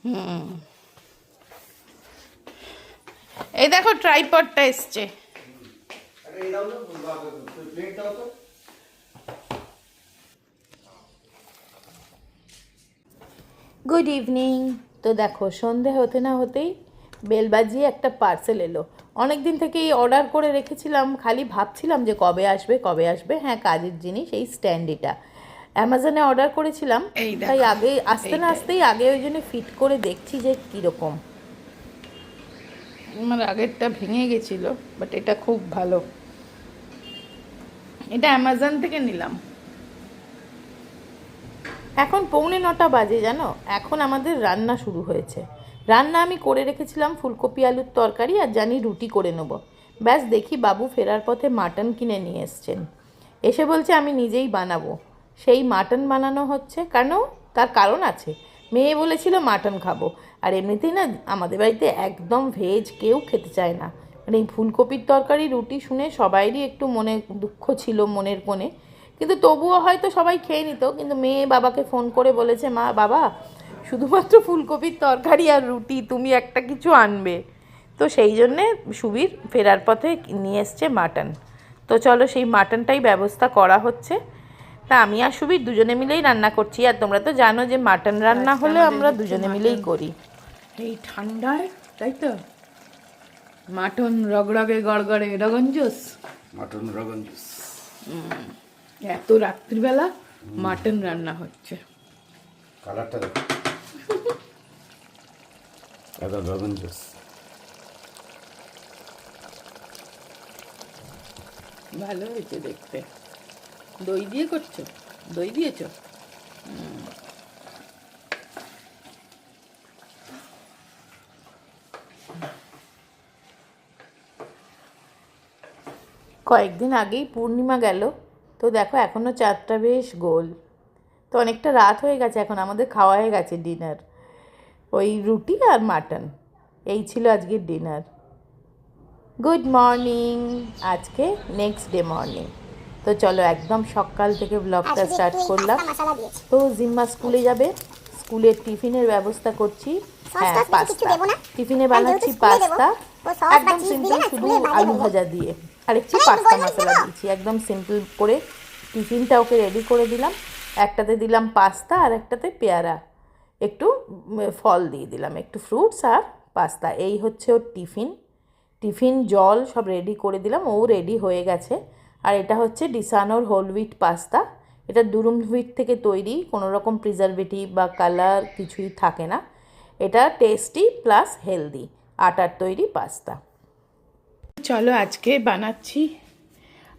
হুম, এই দেখো ট্রাইপডটা এসছে। Good evening. তো দেখো সন্ধে হতে না হতেই বেল বাজিয়ে একটা পার্সেল এলো। অনেক দিন থেকেই অর্ডার করে রেখেছিলাম, খালি ভাবছিলাম যে কবে আসবে কবে আসবে। হ্যাঁ, কাজের জিনিস, এই স্ট্যান্ডিটা অ্যামাজনে অর্ডার করেছিলাম। তাই আগে আসতে না আসতেই আগে ওই জন্য ফিট করে দেখছি যে কীরকম। আমার আগেরটা ভেঙে গেছিলো, বাট এটা খুব ভালো। এটা অ্যামাজন থেকে নিলাম। এখন 8:45 বাজে, জানো, এখন আমাদের রান্না শুরু হয়েছে। রান্না আমি করে রেখেছিলাম ফুলকপি আলুর তরকারি, আর জানি রুটি করে নেবো। ব্যাস দেখি বাবু ফেরার পথে মাটন কিনে নিয়ে এসছেন। এসে বলছে আমি নিজেই বানাবো। সেই মাটন বানানো হচ্ছে। কেন? তার কারণ আছে। মেয়ে বলেছিল মাটন খাবো। আর এমনিতেই না আমাদের বাড়িতে একদম ভেজ কেউ খেতে চায় না। মানে এই ফুলকপির তরকারি রুটি শুনে সবাইরই একটু মনে দুঃখ ছিল মনের কোণে। কিন্তু তবুও হয়তো সবাই খেয়ে নিত। কিন্তু মেয়ে বাবাকে ফোন করে বলেছে, মা বাবা শুধুমাত্র ফুলকপির তরকারি আর রুটি, তুমি একটা কিছু আনবে। তো সেই জন্যে সুবীর ফেরার পথে নিয়ে এসছে মাটন। তো চলো সেই মাটনটাই ব্যবস্থা করা হচ্ছে। তা আমি আর সুবীর দুজনে মিলেই রান্না করছি। আর তোমরা তো জানো যে মাটন রান্না হলে আমরা দুজনে মিলেই করি। এই ঠান্ডায়, তাই তো মাটন রগরগে গড়গড়ে রগন জুস। মাটন রগন জুস। এত রাত্রিবেলা মাটন রান্না হচ্ছে। কালারটা দেখো, এত রগন জুস। ভালো হয়েছে দেখতে। দই দিয়ে করছো? দই দিয়েছো? কয়েকদিন আগেই পূর্ণিমা গেল। তো দেখো এখনও চাঁদটা বেশ গোল। তো অনেকটা রাত হয়ে গেছে, এখন আমাদের খাওয়া হয়ে গেছে ডিনার। ওই রুটি আর মাটন, এই ছিল আজকের ডিনার। Good morning. আজকে নেক্সট ডে মর্নিং। তো চলো একদম সকাল থেকে ব্লগটা স্টার্ট করলাম। তো জিম্মা স্কুলে যাবে, স্কুলের টিফিনের ব্যবস্থা করছি। হ্যাঁ, পাস্তা টিফিনে বানাচ্ছি। পাস্তা একদম সিম্পল, শুধু আলু ভাজা দিয়ে আর একটু পাস্তা মশলা দিয়েছি। একদম সিম্পল করে টিফিনটা ওকে রেডি করে দিলাম। একটাতে দিলাম পাস্তা আর একটাতে পেয়ারা, একটু ফল দিয়ে দিলাম, একটু ফ্রুটস আর পাস্তা। এই হচ্ছে ওর টিফিন জল সব রেডি করে দিলাম, ও রেডি হয়ে গেছে। আর এটা হচ্ছে ডিসানোর হোল হুইট পাস্তা। এটা দুরুম হুইট থেকে তৈরি, কোনো রকম প্রিজারভেটিভ বা কালার কিছুই থাকে না। এটা টেস্টি প্লাস হেলদি আটার তৈরি পাস্তা। চলো আজকে বানাচ্ছি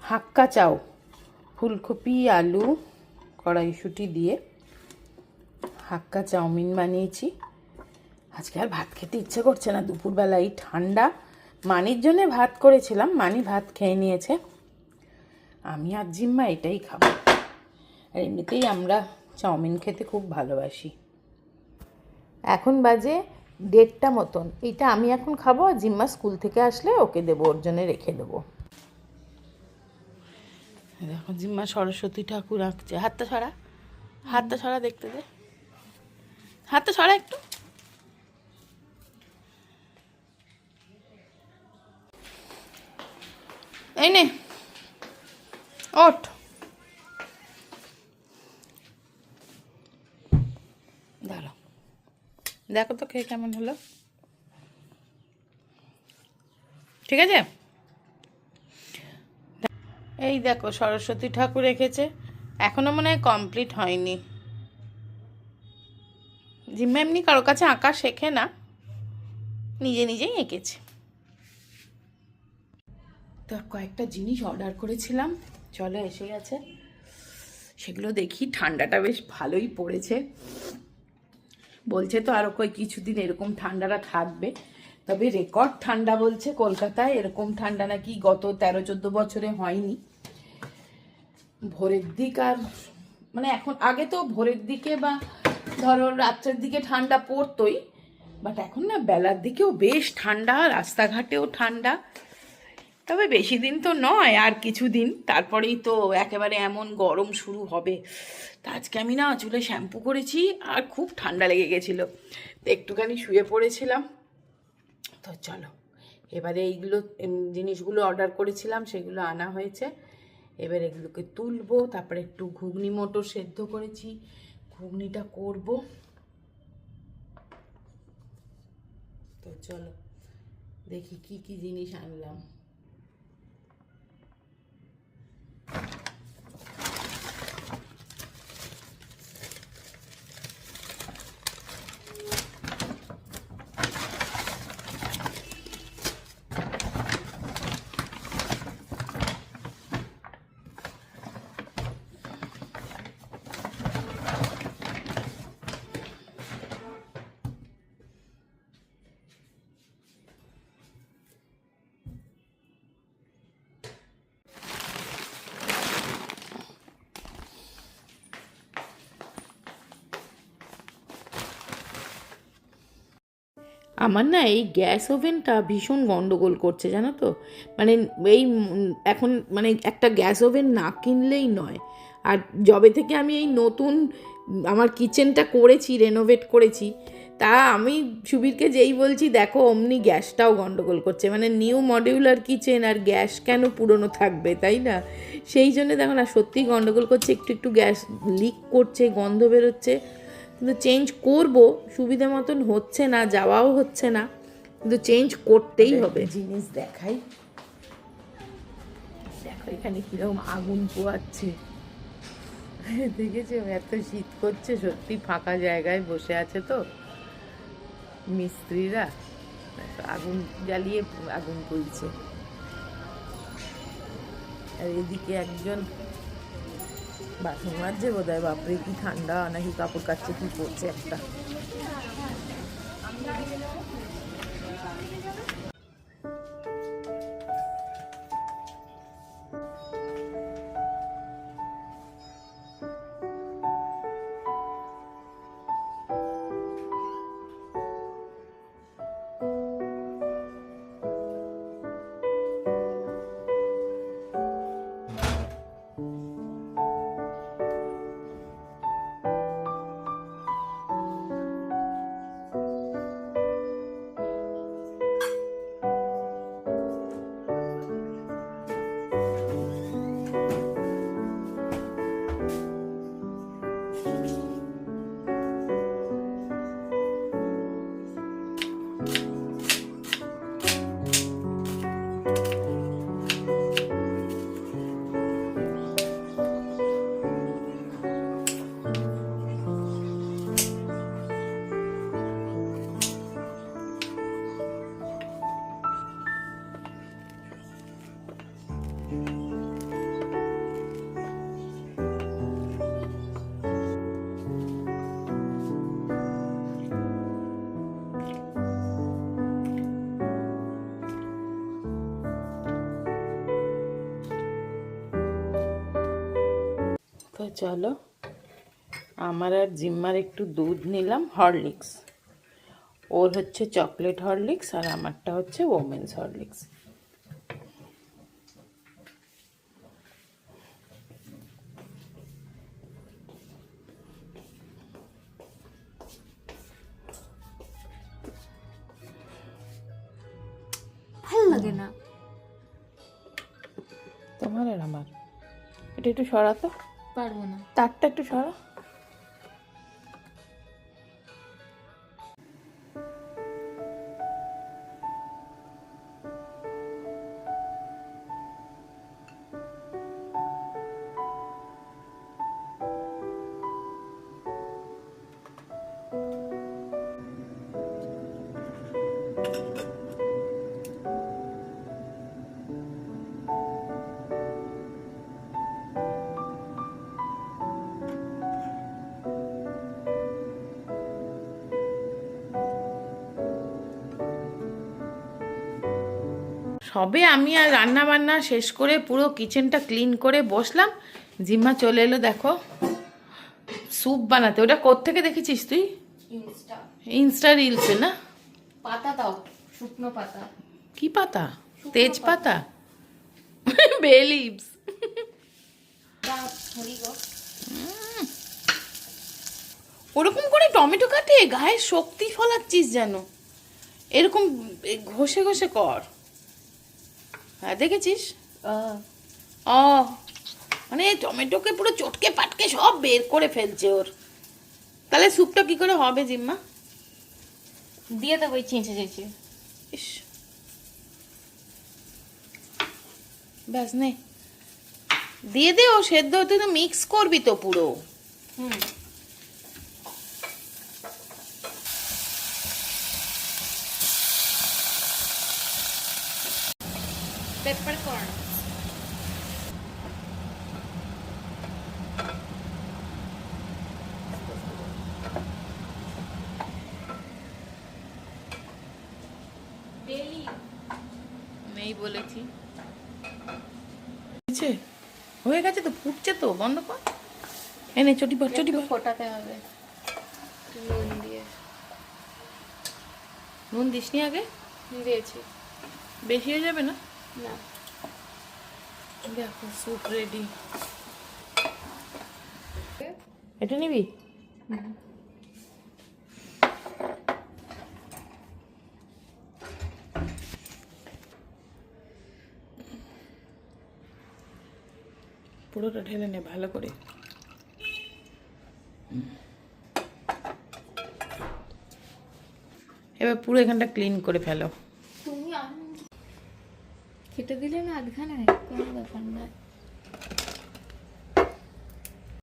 হাক্কা চাও। ফুলকপি আলু কড়াইশুঁটি দিয়ে হাক্কা চাউমিন বানিয়েছি। আজকে আর ভাত খেতে ইচ্ছে করছে না দুপুরবেলায়, ঠান্ডা। মানির জন্যে ভাত করেছিলাম, মানি ভাত খেয়ে নিয়েছে। আমি আর জিম্মা এটাই খাবো। আর এমনিতেই আমরা চাউমিন খেতে খুব ভালোবাসি। এখন বাজে 1:30 মতন। এইটা আমি এখন খাবো, আর জিম্মা স্কুল থেকে আসলে ওকে দেবো, ওর জন্য রেখে দেবো। দেখো জিম্মা সরস্বতী ঠাকুর আঁকছে। হাতটা সরা, হাতটা সরা, দেখতে দে, হাতটা সরা একটু। এই নে, ওঠ। দাঁড়াও, দেখো তো খেয়ে কেমন হলো। ঠিক আছে। এই দেখো সরস্বতী ঠাকুর এঁকেছে, এখনো মনে হয় কমপ্লিট হয়নি। জিম্মা এমনি কারো কাছে আঁকা শেখে না, নিজে নিজেই এঁকেছে। তো কয়েকটা জিনিস অর্ডার করেছিলাম, চলো এসে গেছে, সেগুলো দেখি। ঠান্ডাটা বেশ ভালোই পড়েছে। বলছে তো আরও কিছুদিন এরকম ঠান্ডাটা থাকবে। তবে রেকর্ড ঠান্ডা বলছে কলকাতায়, এরকম ঠান্ডা নাকি গত 13-14 বছরে হয়নি। ভোরের দিক আর মানে এখন, আগে তো ভোরের দিকে বা ধরো রাত্রের দিকে ঠান্ডা পড়তোই, বাট এখন না বেলার দিকেও বেশ ঠান্ডা, রাস্তাঘাটেও ঠান্ডা। তবে বেশি দিন তো নয়, আর কিছু দিন তারপরেই তো একেবারে এমন গরম শুরু হবে। তা আজকে আমি না চুলে শ্যাম্পু করেছি আর খুব ঠান্ডা লেগে গেছিলো, তো একটুখানি শুয়ে পড়েছিলাম। তো চলো এবারে এইগুলো জিনিসগুলো অর্ডার করেছিলাম সেগুলো আনা হয়েছে, এবার এগুলোকে তুলবো, তারপরে একটু ঘুগনি মটর সেদ্ধ করেছি, ঘুগনিটা করব। তো চলো দেখি কি কি জিনিস আনলাম। আমার না এই গ্যাস ওভেনটা ভীষণ গন্ডগোল করছে জানো তো, মানে এই এখন মানে একটা গ্যাস ওভেন না কিনলেই নয়। আর যবে থেকে আমি এই নতুন আমার কিচেনটা করেছি, রেনোভেট করেছি, তা আমি সুবীরকে যেই বলছি দেখো অমনি গ্যাসটাও গন্ডগোল করছে। মানে নিউ মডিউলার কিচেন আর গ্যাস কেন পুরনো থাকবে, তাই না? সেই জন্য দেখো না সত্যিই গন্ডগোল করছে, একটু একটু গ্যাস লিক করছে, গন্ধ বেরোচ্ছে, কিন্তু চেঞ্জ করব, সুবিধা মতন হচ্ছে না, যাওয়াও হচ্ছে না, কিন্তু চেঞ্জ করতেই হবে। জিনিস দেখাই, দেখো এখানে কিরকম আগুন পোয়াচ্ছে, দেখেছো? এত শীত করছে, সত্যি ফাঁকা জায়গায় বসে আছে তো মিস্ত্রিরা, আগুন জ্বালিয়ে আগুন জ্বলছে। আর এদিকে একজন বাসন মাজছে বোধ হয়, বাপরে কি ঠান্ডা, নাকি কাপড় কাচছে, কি করছে একটা। তো চলো আমার আর জিম্মার একটু দুধ নিলাম, হরলিক্স, ওর হচ্ছে চকলেট হরলিক্স আর আমারটা হচ্ছে ওমেন্স হরলিক্স। ভালো লাগে না তোমার আর আমার, এটা একটু সরাতো, পারবো না। তারটা একটু সরা। সবে আমি আর রান্না বান্না শেষ করে পুরো কিচেনটা ক্লিন করে বসলাম, জিম্মা চলে এলো দেখো স্যুপ বানাতে। ওটা কোত্থেকে দেখেছিস তুই? ইনস্টা রিলসে না? পাতা দাও, শুকনো পাতা। কি পাতা? তেজ পাতা? বে লিভস। ওরকম করে টমেটো কাটে গায়ে শক্তি ফলাচ্ছিস যেন, এরকম ঘষে ঘষে কর। হ্যাঁ দেখেছিস? ও মানে টমেটোকে পুরো চটকে পাটকে সব বের করে ফেলছে ওর। তাহলে স্যুপটা কি করে হবে জিম্মা? দিয়ে দেবো ওই চেঁচে চেঁচে। ইস, ব্যাস নে দিয়ে দে, ও সেদ্ধ হতে তো মিক্স করবি তো পুরো। হুম। Peppercorn. নেই বলেছি। হয়ে গেছে তো, ফুটছে তো, বন্ধ কর। এনে চটি পর চটি পর। ফোটাতে হবে নুন দিয়ে। নুন দিসনি আগে? দিয়েছি। বেশি হয়ে যাবে না? না। দেখো স্যুপ রেডি। এটা নিবি? পুরোটা ঢেলে নে ভালো করে। এবার পুরো এখানটা ক্লিন করে ফেলো। তুমি কেটে দিলে না আধখানায়, কোনো ব্যাপার না।